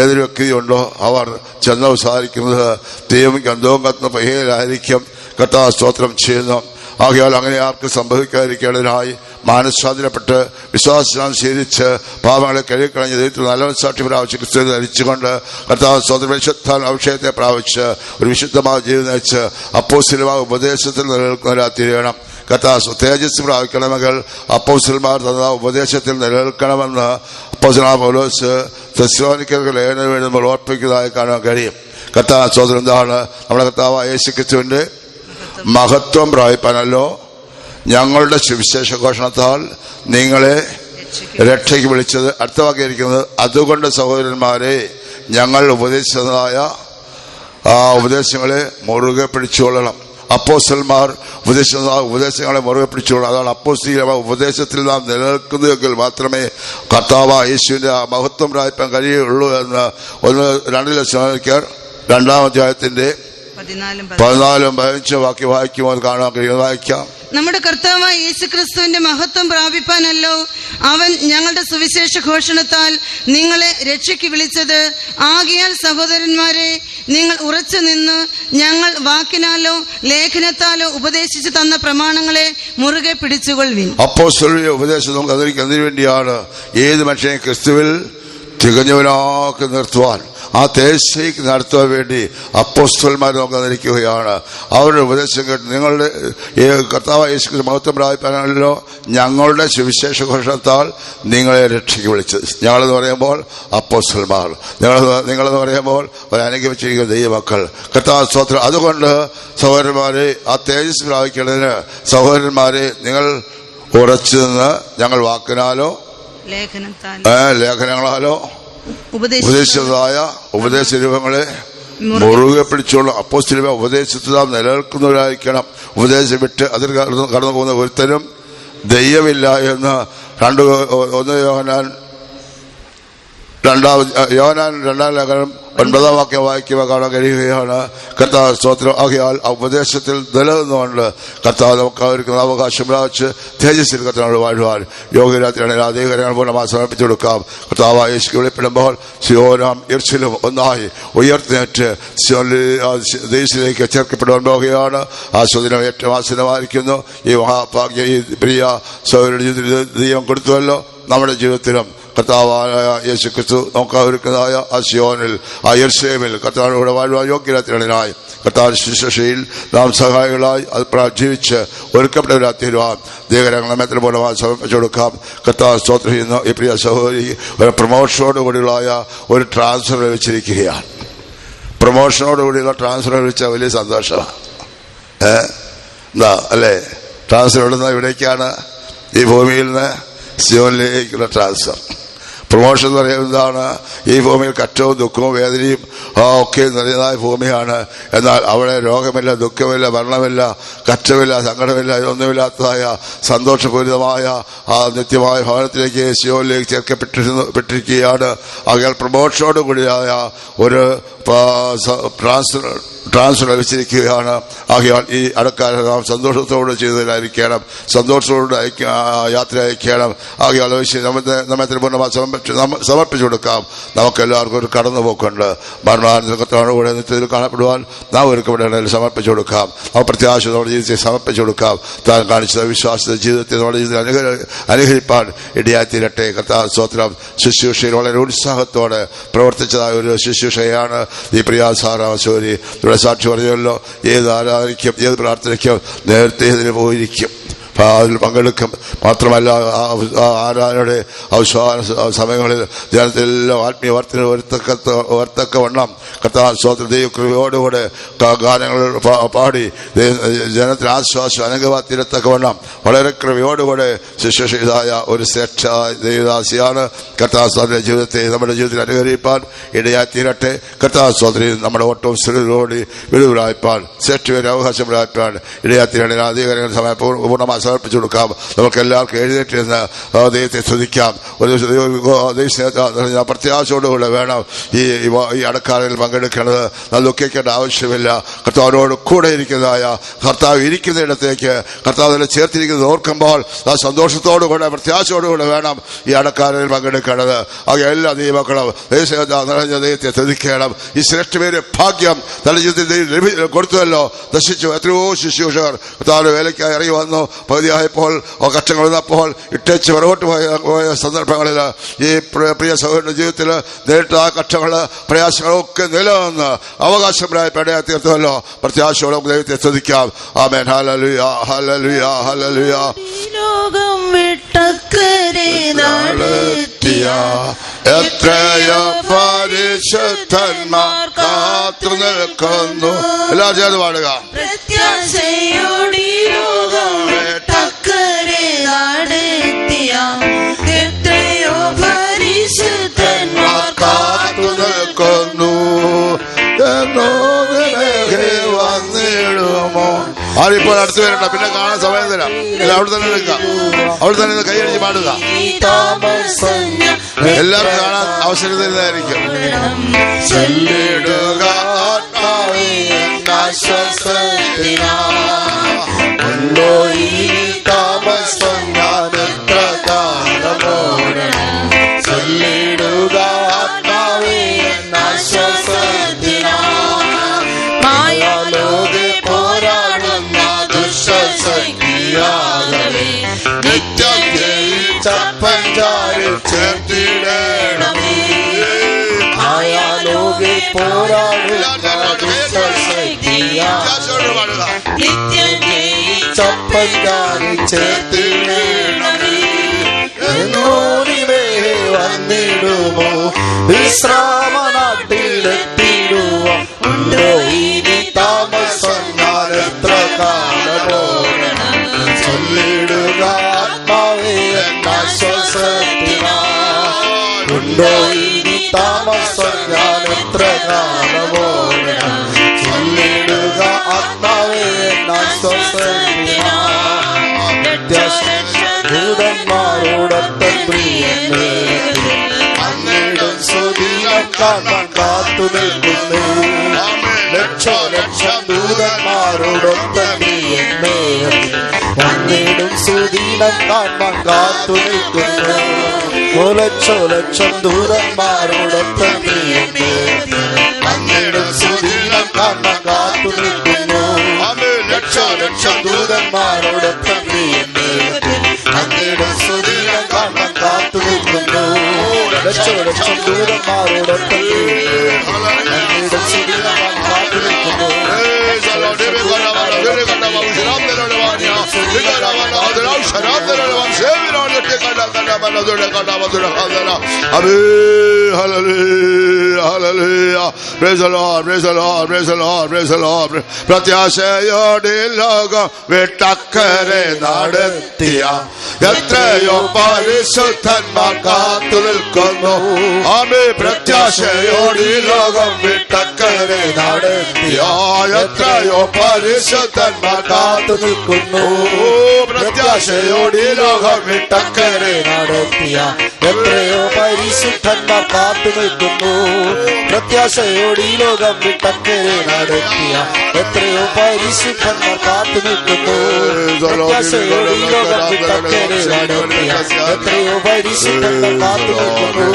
ഏതൊരു വ്യക്തിയുണ്ടോ അവർ ചെന്ന് വിസാരിക്കുന്നത് തീയും ഗന്ധവും കത്തുന്ന പയ്യയിലായിരിക്കും. കർത്താവ് സ്തോത്രം ചെയ്യുന്നു. ആകയാൽ അങ്ങനെ ആർക്കും സംഭവിക്കാതിരിക്കേണ്ടതിനായി മാനസാന്തരപ്പെട്ട് വിശ്വാസം സ്വീകരിച്ച് പാപങ്ങളെ കഴുകിക്കളഞ്ഞ് ദൈവത്തിൽ നല്ല സാക്ഷി പ്രാപിച്ച് ക്രിസ്തുവിനെ ധരിച്ചുകൊണ്ട് കർത്താവ് സ്തോത്രം വിശുദ്ധാൽ അഭിഷേകത്തെ പ്രാപിച്ച് ഒരു വിശുദ്ധമായ ജീവിതം നയിച്ച് അപ്പോസ്തലമായ ഉപദേശത്തിൽ നിലനിൽക്കുന്നവരായി തീരണം. കർത്താവ് തേജസ് പ്രാപിക്കണമെങ്കിൽ അപ്പോസ്തലന്മാർ തന്ന ഉപദേശത്തിൽ നിലനിൽക്കണമെന്ന് അപ്പോസ്തലനായ പൗലോസ് തെസ്സലോനിക്കർക്ക് ലേഖനം എഴുതുമ്പോൾ ഓർപ്പിക്കുന്നതായി കാണാൻ കഴിയും. കർത്താവ് സ്തോത്രം. എന്താണ്? നമ്മുടെ കർത്താവായ യേശു ക്രിസ്തുവിന്റെ മഹത്വം പ്രാപിപ്പാനല്ലോ ഞങ്ങളുടെ സുവിശേഷ ഘോഷണത്താൽ നിങ്ങളെ രക്ഷയ്ക്ക് വിളിച്ചത്. അടുത്ത വാക്യായിരിക്കുന്നത്, അതുകൊണ്ട് സഹോദരന്മാരെ ഞങ്ങൾ ഉപദേശിച്ചതായ ആ ഉപദേശങ്ങളെ മുറുകെ പിടിച്ചുകൊള്ളണം. അപ്പോസ്തലന്മാർ ഉപദേശങ്ങളെ മുറുകെ പിടിച്ചുകൊള്ളണം. അതാണ് അപ്പോസ്തലിക ഉപദേശത്തിൽ നാം നിലനിൽക്കുന്നുവെങ്കിൽ മാത്രമേ കർത്താവായ യേശുവിന്റെ ആ മഹത്വം പ്രാപിപ്പാൻ കഴിയുള്ളൂ എന്ന് 1-2 തെസ്സലോനിക്കർ 2-ാം അധ്യായത്തിന്റെ 14-15 വാക്യം വായിക്കുമ്പോൾ കാണാൻ കഴിയും. വായിക്കാം. നമ്മുടെ കർത്താവായ യേശുക്രിസ്തുവിന്റെ മഹത്വം പ്രാപിപ്പാനല്ലോ അവൻ ഞങ്ങളുടെ സുവിശേഷ ഘോഷണത്താൽ നിങ്ങളെ രക്ഷയ്ക്ക് വിളിച്ചത്. ആകയാൽ സഹോദരന്മാരെ, നിങ്ങൾ ഉറച്ചു നിന്ന് ഞങ്ങൾ വാക്കിനാലോ ലേഖനത്താലോ ഉപദേശിച്ചു തന്ന പ്രമാണങ്ങളെ മുറുകെ പിടിച്ചുകൊള്ളുവിൻ. അപ്പോസ്തലരുടെ ഉപദേശം നമുക്ക് അതിന് വേണ്ടിയാണ് ഏത് മനുഷ്യനെ ക്രിസ്തുവിൽ തികഞ്ഞവനാക്കി നിർത്തുവാൻ, ആ തേജസ്സിലേക്ക് നടത്തുവാൻ വേണ്ടി അപ്പോസ്തലന്മാർ നമുക്ക് തന്നിരിക്കുകയാണ്. അവരുടെ ഉപദേശം കേട്ട് നിങ്ങളുടെ കർത്താവായ യേശുക്രിസ്തു മഹത്വം പ്രാപിപ്പാനല്ലോ ഞങ്ങളുടെ സുവിശേഷ ഘോഷണത്താൽ നിങ്ങളെ രക്ഷയ്ക്ക് വിളിച്ചത്. ഞങ്ങളെന്ന് പറയുമ്പോൾ അപ്പോസ്തലന്മാർ, നിങ്ങളെന്ന് പറയുമ്പോൾ അനുഗ്രഹിച്ചിരിക്കുന്ന ദൈവമക്കൾ. കർത്താവ് സ്തോത്രം. അതുകൊണ്ട് സഹോദരന്മാരെ, ആ തേജസ് പ്രാപിക്കുന്നതിന് സഹോദരന്മാരെ, നിങ്ങൾ ഉറച്ചു നിന്ന് ഞങ്ങൾ വാക്കിനാലോ ലേഖനങ്ങളാലോ ഉപദേശിച്ചതായ ഉപദേശ രൂപങ്ങളെ മുറുകെ പിടിച്ചുള്ള അപ്പോസ്തലന്മാർ ഉപദേശത്തിൽ നിലനിൽക്കുന്നവരായിരിക്കണം. ഉപദേശം വിട്ട് അതിൽ കടന്നു പോകുന്ന ഒരുത്തനും ദൈവമില്ല എന്ന് 1 യോഹന്നാൻ 2 ലേഖനം 9 വാക്യം വായിക്കുമ്പോൾ കാണാൻ കഴിയുകയാണ്. കർത്താവ് സ്തോത്രം. ആകയാൽ ആ ഉപദേശത്തിൽ നിലനിന്നുകൊണ്ട് കർത്താവ് നമുക്ക് അവർക്ക് അവകാശം പ്രാപിച്ച് തേജസ്സിൽ കർത്താവ് വാഴുവാൻ യോഗ്യരാത്രിയാണ് അധികാരങ്ങൾ പൂർണ്ണമായി സമർപ്പിച്ചു കൊടുക്കാം. കർത്താവ് യേശുക്ക് വെളിപ്പെടുമ്പോൾ സിയോനും യെരൂശലേമും ഒന്നായി ഉയർത്തിനേറ്റ് ദേശത്തിലേക്ക് ചേർക്കപ്പെടുവാൻ പോകുകയാണ്. ആ സുദിനം ഏറ്റവും ആസന്നമായിരിക്കുന്നു. ഈ മഹാഭാഗ്യ ഈ പ്രിയ സഹോദരന്റെ ജീവിതത്തിൽ ദൈവം കൊടുത്തുവല്ലോ. നമ്മുടെ ജീവിതത്തിലും കർത്താവായ യേശുക്രിസ്തു നമുക്ക് ഒരുക്കുന്നതായ ആ സിയോനിൽ, ആ യെരൂശലേമിൽ കർത്താവിനോട് വാഴുവാൻ യോഗ്യരാത്രികളായി കർത്താവ് ശുശ്രൂഷയിൽ നാം സഹായികളായി അത് ജീവിച്ച് ഒരുക്കപ്പെട്ടവരായി തീരുവാൻ ദൈവകരങ്ങളെ പൂർണ്ണമായി സമർപ്പിച്ചു കൊടുക്കാം. കർത്താവ് സ്തോത്രം ചെയ്യുന്ന ഈ പ്രിയ സഹോദരി ഒരു പ്രമോഷനോടുകൂടിയുള്ള ഒരു ട്രാൻസ്ഫർ ലഭിച്ചിരിക്കുകയാണ്. പ്രമോഷനോടുകൂടിയുള്ള ട്രാൻസ്ഫർ ലഭിച്ച വലിയ സന്തോഷമാണ്. എന്താ അല്ലേ? ട്രാൻസ്ഫർ ഇവിടുന്ന് ഇവിടേക്കാണ്, ഈ ഭൂമിയിൽ നിന്ന് സിയോനിലേക്കുള്ള ട്രാൻസ്ഫർ. പ്രമോഷൻ എന്ന് പറയുന്നതാണ് ഈ ഭൂമിയിൽ കറ്റവും ദുഃഖവും വേദനയും ഒക്കെ നിറഞ്ഞതായ ഭൂമിയാണ്. എന്നാൽ അവിടെ രോഗമില്ല, ദുഃഖമില്ല, മരണമില്ല, കറ്റമില്ല, സങ്കടമില്ല, ഇതൊന്നുമില്ലാത്തതായ സന്തോഷപൂരിതമായ ആ നിത്യമായ ഭവനത്തിലേക്ക് സിയോനിലേക്ക് ചേർക്കപ്പെട്ടിരിക്കുകയാണ്. ആകയാൽ പ്രമോഷനോട് കൂടിയായ ഒരു ട്രാൻസ്ഫർ ലഭിച്ചിരിക്കുകയാണ്. ആകയാൽ ഈ അടക്കാരെ നാം സന്തോഷത്തോടെ ചെയ്തതിലായിരിക്കണം, സന്തോഷത്തോടെ യാത്ര അയക്കണം. ആകയാൽ നമ്മെ പൂർണ്ണമായി സമർപ്പിച്ചു കൊടുക്കാം. നമുക്കെല്ലാവർക്കും ഒരു കടന്നുപോക്കുണ്ട്. മരണാനന്തരത്തോടുകൂടെ നിത്യത്തിൽ കാണപ്പെടുവാൻ നാം ഒരുക്കപ്പെടേണ്ടതിൽ സമർപ്പിച്ചു കൊടുക്കാം. ആ പ്രത്യാശ നമ്മുടെ ജീവിതത്തെ സമർപ്പിച്ചു കൊടുക്കാം. താൻ കാണിച്ച വിശ്വാസത്തെ ജീവിതത്തെ നമ്മുടെ ജീവിതത്തിൽ അനുകരിപ്പാൻ ഇടയായിത്തീരട്ടെ. കർത്താവ് സ്തോത്രം. ശുശ്രൂഷയിൽ വളരെ ഉത്സാഹത്തോടെ പ്രവർത്തിച്ചതായ ഒരു ശുശ്രൂഷയാണ് ഈ പ്രിയാസാരാമശോരി ഇവിടെ സാക്ഷി പറഞ്ഞല്ലോ. ഏത് ആരാധനയ്ക്കും ഏത് പ്രാർത്ഥനയ്ക്കും നേരത്തെ ഇതിന് പോയിരിക്കും, അതിൽ പങ്കെടുക്കും. മാത്രമല്ല ആരാധനയുടെ അവസാന സമയങ്ങളിൽ ജനത്തിലെല്ലാം ആത്മീയ വർത്തന വരത്തക്കവണ്ണം കർത്താവ് സ്തോത്രം ദൈവകൃപയോടുകൂടെ ഗാനങ്ങൾ പാടി ജനത്തിന് ആശ്വാസം അനുഗ്രഹത്തിരത്തക്കവണ്ണം വളരെ കൃപയോടുകൂടെ ശുശ്രൂഷയായ ഒരു ശ്രേഷ്ഠ ദൈവദാസിയാണ്. കർത്താവ് സ്തോത്രത്തിന്റെ ജീവിതത്തെ നമ്മുടെ ജീവിതത്തിൽ അനുകരിപ്പാൻ ഇടയായിത്തീരട്ടെ. കർത്താവ് സ്തോത്രം നമ്മുടെ ഓട്ടവും സ്ഥിരതയോടെ വിടുവിലായിപ്പാൻ ശ്രേഷ്ഠ അവകാശം പ്രാപിപ്പാൻ ഇടയായിത്തീരട്ടെ. അധികാരങ്ങൾ സമയം പൂർണ്ണമായി സമർപ്പിച്ചു കൊടുക്കാം. നമുക്ക് എല്ലാവർക്കും എഴുന്നേറ്റിരുന്ന് ദൈവത്തെ സ്തുതിക്കാം. ഒരു പ്രത്യാശയോടുകൂടെ വേണം ഈ അടക്കാരയിൽ പങ്കെടുക്കേണ്ടത്. ദുഃഖിക്കേണ്ട ആവശ്യമില്ല. കർത്താവിനോട് കൂടെ ഇരിക്കുന്നതായ കർത്താവ് ഇരിക്കുന്നിടത്തേക്ക് കർത്താവിനെ ചേർത്തിരിക്കുന്നത് ഓർക്കുമ്പോൾ ആ സന്തോഷത്തോടുകൂടെ പ്രത്യാശയോടുകൂടെ വേണം ഈ അടക്കാരയിൽ പങ്കെടുക്കേണ്ടത്. ആകെ എല്ലാ ദൈവമക്കളും നിറഞ്ഞ ദൈവത്തെ സ്തുതിക്കണം. ഈ ശ്രേഷ്ഠമേറിയ ഭാഗ്യം തന്റെ ജീവിതത്തിൽ കൊടുത്തുവല്ലോ. ദർശിച്ചു എത്രയോ ശുശ്രൂഷകർ കർത്താവിന്റെ വേലയ്ക്കായി ഇറങ്ങി വന്നു. പകുതിയായപ്പോൾ കഷ്ടങ്ങൾ വന്നപ്പോൾ ഇട്ടേച്ച് പുറകോട്ട് പോയ സന്ദർഭങ്ങളിൽ ഈ പ്രിയ സഹോദരന്റെ ജീവിതത്തിൽ നേരിട്ട ആ കഷ്ടങ്ങൾ പ്രയാസങ്ങളൊക്കെ നിലനിന്ന് അവകാശം തീർത്തുവല്ലോ. പ്രത്യാശയോടെ ദൈവത്തെ സ്തുതിക്കാം. ആമേൻ. ഹല്ലേലൂയ, ഹല്ലേലൂയ, ഹല്ലേലൂയ. ലോകം വിട്ടക്കരെ നടത്തിയ എത്രയോ പരിശുദ്ധന്മാർ കാത്തു നിൽക്കുന്നു. എല്ലാവരും ചേർന്ന് പാടുക. പ്രത്യാശയോടെ ലോകം വിട്ടക്കരെ നടത്തിയ എത്രയോ പരിശുദ്ധന്മാർ കാത്തു നിൽക്കുന്നു. വന്നിടുമോ? ആരിപ്പോൾ അടുത്ത് വരണ്ട, പിന്നെ കാണാൻ സമയം തരാം. അവിടെ തന്നെ നിൽക്കാം, അവിടെ തന്നെ കൈയടിച്ച് പാടുക. എല്ലാവരും കാണാൻ അവസരം തരുന്നതായിരിക്കും. ആത്മാവേ ചെയ്യാതെ നിത്യം ജയിച്ചപ്പഞ്ചാരിൽ ചേർത്തിടണമേ. ആയാലോകെ പോരാടുന്ന നിത്യം ജയിച്ചപ്പഞ്ചാരിൽ ചേർത്തിടണമേ. എന്നോരിവേ വന്നിടുമോ വിശ്രാമ നാട്ടിലെത്തിടുവോ ഉണ്ടോ ഇനി താമസം ഞാൻ എത്ര കാലമോരണം ചൊല്ലിടുക ആത്മാവേ എന്നാശ്വാസത്തിനായി ഉണ്ടോ ഇനി താമസം ഞാൻ എത്ര കാലമോരണം ചൊല്ലിടുക ആത്മാവേ എന്നാശ്വാസത്തിനായി ദൂതന്മാരോടൊപ്പം പ്രിയനേ അന്നിടും സുദിനം കാണാൻ കാത്തു നിൽക്കുന്നു ലക്ഷം ദൂതന്മാരോടൊപ്പം പ്രിയനേ അന്നിടും സുദിനം കാണാൻ കാത്തു നിൽക്കുന്നു ലക്ഷം ദൂതന്മാരോടൊപ്പം പ്രിയനേ അന്നിടും സുദിനം കാണാൻ കാത്തു നിൽക്കുന്നു ലക്ഷം ദൂതന്മാരോടൊപ്പം പ്രിയനേ അന്നിടും സുദിനം കാണാൻ കാത്തു നിൽക്കുന്നു ലക്ഷം ദൂതന്മാരോടൊപ്പം അന്നിടും സുദിനം കാണാൻ കാത്തു നിൽക്കുന്നു. പ്രത്യാശയോടെ ലോകം വിട്ടക്കരെ നടത്തിയ എത്രയോ പരിശുദ്ധന്മാർ കാത്തു നിൽക്കുന്നു. ആമേ പ്രത്യാശയോടെ ലോകം വിട്ടക്കരെ നടത്തിയ എത്രയോ പരിശുദ്ധന്മാർ കാത്തു നിൽക്കുന്നു. പ്രത്യാശയോടെ ലോകം വിട്ടക്കരെ നടത്തിയ എത്രയോ പരിശുദ്ധന്മാർ കാത്തു നിൽക്കുന്നു. പ്രത്യാശയോടെ ഈ ലോകം വിട്ടക്കരെ നടത്തിയ എത്രയോ പരിശുദ്ധന്മാർ കാത്തു നിൽക്കുന്നു. പ്രത്യാശയോടെ ഈ ലോകം വിട്ടക്കരെ നടത്തിയ എത്രയോ പരിശുദ്ധന്മാർ കാത്തു നിൽക്കുന്നു.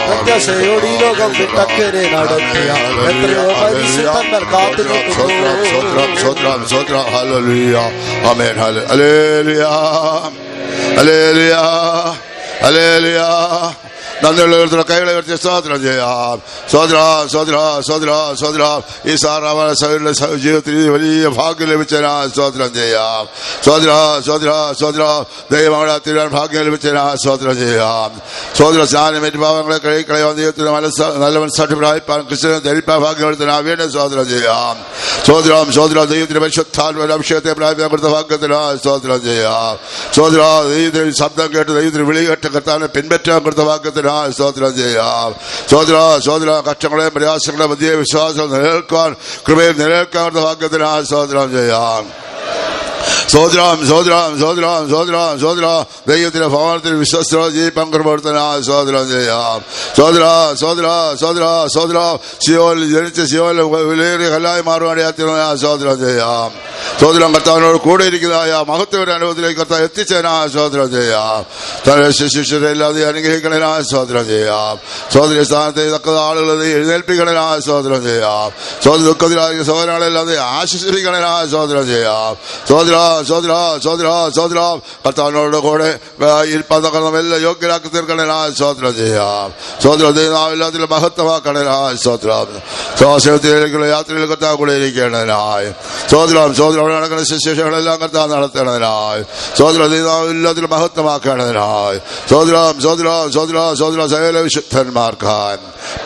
പ്രത്യാശയോടെ ഈ ലോകം വിട്ടക്കരെ നടത്തിയ എത്രയോ പരിശുദ്ധന്മാർ കാത്തു നിൽക്കുന്നു. ആമേൻ. ഹല്ലേലൂയ ഹല്ലേലൂയ ഹല്ലേലൂയ. നന്ദിയുള്ള കൈകളെ ഉയർത്തി സ്തോത്രം ചെയ്യാം. സ്വോത്രം ഈ സാറാമ ജീവിതത്തിൽ വലിയ ഭാഗ്യം ലഭിച്ചതിനാ സ്തോത്രം ചെയ്യാം. സ്വോത്രം ദൈവങ്ങളെ തിരുവാൻ ഭാഗ്യം ലഭിച്ചതിനാ സ്തോത്രം ചെയ്യാം. സ്നാനമേറ്റ് പാവങ്ങളെ കഴിക്കളയാൻ ദൈവത്തിന് നല്ല മനസ്സാക്ഷി പ്രാപിപ്പാൻ ക്രിസ്തുവിനെ ധരിപ്പാൻ ഭാഗ്യം എടുത്തതിനാ വീണ്ടും സ്തോത്രം ചെയ്യാം. സ്വോത്രം ദൈവത്തിന്റെ പരിശുദ്ധാത്മ അഭിഷേകത്തെ പ്രാപിക്കാൻ കൊടുത്ത ഭാഗ്യത്തിനാ സ്തോത്രം ചെയ്യാം. ദൈവത്തിന് ശബ്ദം കേട്ട് ദൈവത്തിന് വിളി കേട്ട് കർത്താവിനെ പിൻപറ്റാൻ കൊടുത്ത ഭാഗ്യത്തിന് സ്തോത്രം ചെയ്യാം. സ്വോത്രം കഷ്ടങ്ങളെയും പ്രയാസങ്ങളെ മധ്യ വിശ്വാസം നിലനിൽക്കാൻ കൃപയിൽ നിലനിൽക്കാൻ ഭാഗ്യത്തിന് സ്തോത്രം ചെയ്യാം. സ്വോത്രം ദൈവത്തിന്റെ ഭവനത്തിൽ വിശ്വസ്തോ ജീവിക്കാൻ കൃപപ്പെടുത്താൻ സ്തോത്രം ചെയ്യാം. സ്വോത്രം സിയോനിൽ ജനിച്ച സിയോനിൽ വിലയേറിയ കല്ലായി മാറുവാൻ സ്തോത്രം ചെയ്യാം. സ്വോത്രം കർത്താവിനോട് കൂടെ ഇരിക്കുന്നതായ മഹത്വയുടെ അനുഭവത്തിലേക്ക് കർത്താവ് എത്തിച്ചതിനായ സ്തോത്രം ചെയ്യാം. തന്നെ ശിഷ്യരെല്ലാതെ അനുഗ്രഹിക്കണനായ സ്തോത്രം ചെയ്യാം. സ്വോത്രീയ സ്ഥാനത്തെ തക്കത ആളുകളെ എഴുന്നേൽപ്പിക്കണനായ സ്തോത്രം ചെയ്യാം. ദുഃഖത്തിലായിരിക്കുന്ന സഹോദരങ്ങളെല്ലാതെ ആശ്വസിപ്പിക്കണനായ സ്തോത്രം ചെയ്യാം. സ്വോത്രം കർത്താവിനോട് കൂടെ ഇരിപ്പാതക്കണമെല്ലാം യോഗ്യരാക്കി തീർക്കണനായ സ്തോത്രം ചെയ്യാം. സ്വോത്രം ദൈവനാവില്ലാത്തിൽ മഹത്വമാക്കണനായ സ്തോത്രം. സ്വാശ്രയത്തിലേക്കുള്ള യാത്രയിൽ കർത്താവ് കൂടെ ഇരിക്കണനായി സ്വോത്രം അവിടെ നടക്കുന്ന ശുശ്രൂഷകളെല്ലാം കർത്താവ് നടത്തണതിനായി സ്വോത്രം ദൈവനാവില്ലാത്തിൽ മഹത്വമാക്കണതിനായി സ്വോത്രം സകല വിശുദ്ധന്മാർക്കായി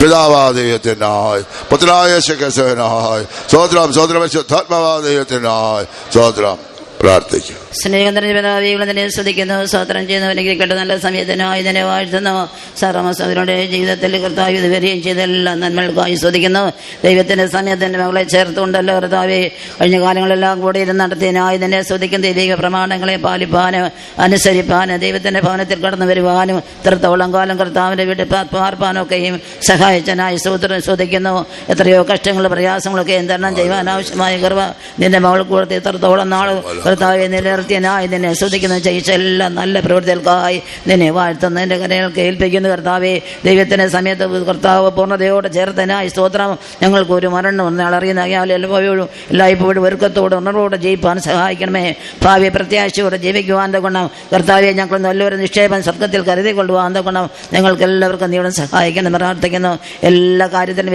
പിതാവാദൈവത്തിനായി പുത്രനായ യേശുക്രിസ്തുവിനായി സ്വോത്രം പരിശുദ്ധാത്മാവാദൈവത്തിനായി സ്വോത്രം പ്രാർത്ഥിക്കും. സ്നേഹനിരവധികളെ തന്നെ ശ്രദ്ധിക്കുന്നു. സ്തോത്രം ചെയ്യുന്നവനെ കേട്ട് നല്ല സമയത്തിനായി ഇതിനെ വാഴ്ത്തുന്നു. സാറാമസവരുടെ ജീവിതത്തിൽ കർത്താവ് ഇതുവരെയും ചെയ്തെല്ലാം നന്മകൾക്കായി ശ്രദ്ധിക്കുന്നു. ദൈവത്തിന്റെ സമയത്തിന്റെ മകളെ ചേർത്തുകൊണ്ടല്ലോ കർത്താവെ കഴിഞ്ഞ കാലങ്ങളെല്ലാം കൂടെ ഇരുന്ന് നടത്തിയതിനായി ഇതിനെ ശ്രദ്ധിക്കും. ദൈവിക പ്രമാണങ്ങളെ പാലിപ്പാനും അനുസരിപ്പാനും ദൈവത്തിന്റെ ഭവനത്തിൽ കടന്നു വരുവാനും ഇത്രത്തോളം കാലം കർത്താവിന്റെ വീട്ടിൽ പാർപ്പാനൊക്കെയും സഹായിച്ചനായി സ്തോത്രം ശ്രദ്ധിക്കുന്നു. എത്രയോ കഷ്ടങ്ങളും പ്രയാസങ്ങളൊക്കെ തരണം ചെയ്യുവാൻ ആവശ്യമായ കൃപ നിന്റെ മകൾ കൊടുത്ത് ഇത്രത്തോളം നാൾ കർത്താവെ നിലനിർത്തിയനായി നിന്നെ സ്തുതിക്കുന്ന ചെയ്യിച്ച എല്ലാ നല്ല പ്രവൃത്തികൾക്കായി നിന്നെ വാഴ്ത്തുന്നു. എൻ്റെ കരങ്ങൾക്ക് ഏൽപ്പിക്കുന്നു കർത്താവെ. ദൈവത്തിൻ്റെ സമയത്ത് കർത്താവ് പൂർണ്ണതയോടെ ചേർത്തനായി സ്തോത്രം. ഞങ്ങൾക്ക് ഒരു മരണം അറിയുന്ന എല്ലായ്പ്പോഴും ഒരുക്കത്തോടെ ഉണർവോടെ ജയിപ്പാൻ സഹായിക്കണമേ. ഭാവി പ്രത്യാശയോടെ ജീവിക്കുവാൻ ഗുണം കർത്താവെ. ഞങ്ങൾ നല്ലൊരു നിക്ഷേപം സ്വർഗത്തിൽ കരുതി കൊള്ളുവാൻ ഗുണം ഞങ്ങൾക്ക് എല്ലാവർക്കും നീ സഹായിക്കണം പ്രാർത്ഥിക്കുന്നു. എല്ലാ കാര്യത്തിലും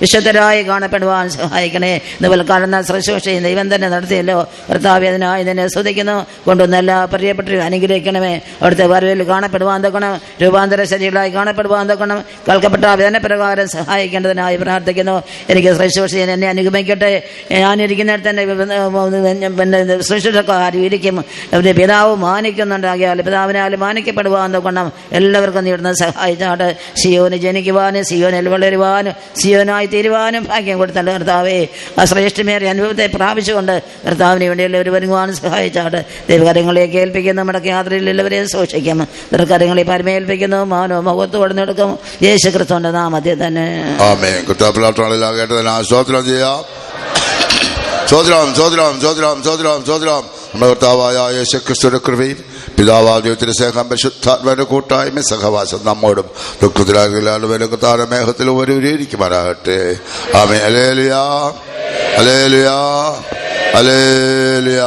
വിശുദ്ധരായി കാണപ്പെടുവാൻ സഹായിക്കണേ. ഇതുപോലെ കാണുന്ന ശുശ്രൂഷയും ദൈവം തന്നെ നടത്തിയല്ലോ കർത്താവെ. അതിനായി നിന്നെ സ്തുതിക്കുന്നു. കൊണ്ടുവന്ന എല്ലാ പ്രിയപ്പെട്ടവരും അനുഗ്രഹിക്കണമേ. അവിടുത്തെ വരവിൽ കാണപ്പെടുവാൻ തക്കണം. രൂപാന്തര ശരീരങ്ങളായി കാണപ്പെടുവാൻ തക്കണം. കേൾക്കപ്പെട്ട വേദനപ്രകാരം സഹായിക്കേണ്ടതിനായി പ്രാർത്ഥിക്കുന്നു. എനിക്ക് ശുശ്രൂഷയെ എന്നെ അനുഗമിക്കട്ടെ. ഞാനിരിക്കുന്നിടത്ത് തന്നെ ശുശ്രൂഷക്കാരും ഇരിക്കും. അവരുടെ പിതാവ് മാനിക്കുന്നുണ്ടാകിയാൽ പിതാവിനാൽ മാനിക്കപ്പെടുവാൻ തക്കണം. എല്ലാവർക്കും നീടുന്ന സഹായിച്ചാട്ട് സിയോന് ജനിക്കുവാനും സിയോനിൽ വളരുവാനും സിയോനായി തീരുവാനും ഭാഗ്യം കൊടുത്തല്ല കർത്താവേ. ആ ശ്രേഷ്ഠമേറിയ അനുഭവത്തെ പ്രാപിച്ചുകൊണ്ട് കർത്താവിന് വേണ്ടി എല്ലാവരും ഒരുങ്ങുവാനും സഹായിച്ചാട്ട് ദൈവകാര്യങ്ങളിലേക്ക് ഏൽപ്പിക്കുന്നു. മടക്കി യാത്രയിൽ എല്ലാവരെയും സൂക്ഷിക്കും. ദൈവകാര്യങ്ങളെ പരമേൽപ്പിക്കുന്നു. മാനോ മഹത്വം എടുക്കും. യേശു ക്രിസ്തുവിന്റെ നാമത്തിൽ തന്നെ ആമേൻ. സ്തോത്രം ചെയ്യാം. നമ്മുടെ കർത്താവായ യേശു ക്രിസ്തുവിന്റെ കൃപയും പിതാവായ ദൈവത്തിന്റെ സ്നേഹം പരിശുദ്ധാത്മാവിന്റെ കൂട്ടായ്മ സഹവാസം നമ്മോടും ദുഃഖത്തിലാകലും താരമേഘത്തിൽ ഒരുവരിക്കുമാറാകട്ടെ. ആമേൻ. ഹല്ലേലൂയ, ഹല്ലേലൂയ, ഹല്ലേലൂയ.